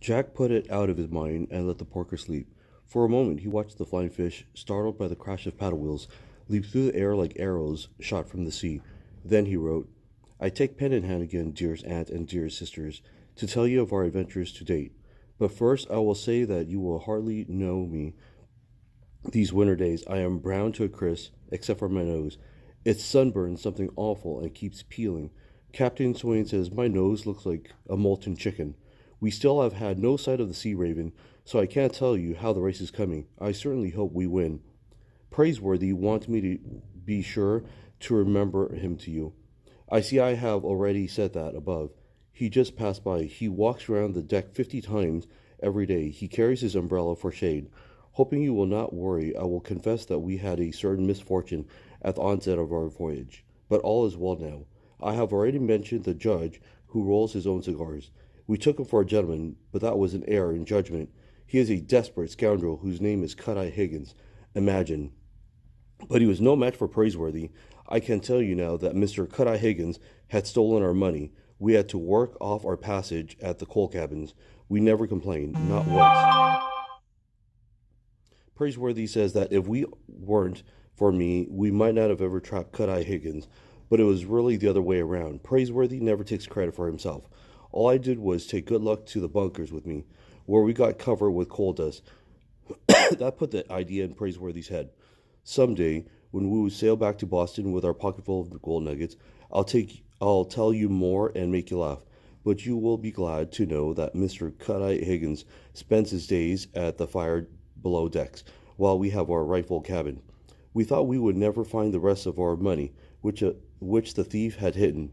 Jack put it out of his mind and let the porker sleep. For a moment he watched the flying fish, startled by the crash of paddle wheels, leap through the air like arrows shot from the sea. Then he wrote, I take pen in hand again, dearest aunt and dearest sisters, to tell you of our adventures to date. But first I will say that you will hardly know me these winter days. I am brown to a crisp, except for my nose. It's sunburned something awful and keeps peeling. Captain Swain says my nose looks like a molten chicken. We still have had no sight of the Sea Raven, so I can't tell you how the race is coming. I certainly hope we win. Praiseworthy wants me to be sure to remember him to you. I see I have already said that above. He just passed by. He walks around the deck 50 times every day. He carries his umbrella for shade. Hoping you will not worry, I will confess that we had a certain misfortune at the onset of our voyage. But all is well now. I have already mentioned the judge who rolls his own cigars. We took him for a gentleman, but that was an error in judgment. He is a desperate scoundrel whose name is Cut-Eye Higgins. Imagine. But he was no match for Praiseworthy. I can tell you now that Mr. Cut-Eye Higgins had stolen our money. We had to work off our passage at the coal cabins. We never complained, not once. Praiseworthy says that if we weren't for me, we might not have ever trapped Cut-Eye Higgins, but it was really the other way around. Praiseworthy never takes credit for himself. All I did was take good luck to the bunkers with me, where we got covered with coal dust. That put the idea in Praiseworthy's head. Someday, when we sail back to Boston with our pocketful of gold nuggets, I'll tell you more and make you laugh. But you will be glad to know that Mr. Cut-Eye Higgins spends his days at the fire below decks, while we have our rifle cabin. We thought we would never find the rest of our money, which the thief had hidden.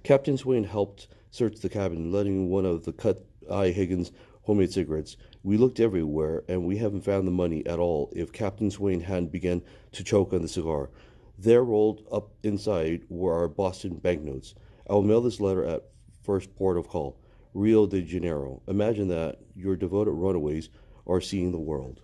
Captain Swain helped search the cabin, letting one of the Cut-Eye Higgins homemade cigarettes. We looked everywhere, and we haven't found the money at all if Captain Swain hadn't begun to choke on the cigar. There, rolled up inside, were our Boston banknotes. I will mail this letter at first port of call, Rio de Janeiro. Imagine that your devoted runaways are seeing the world.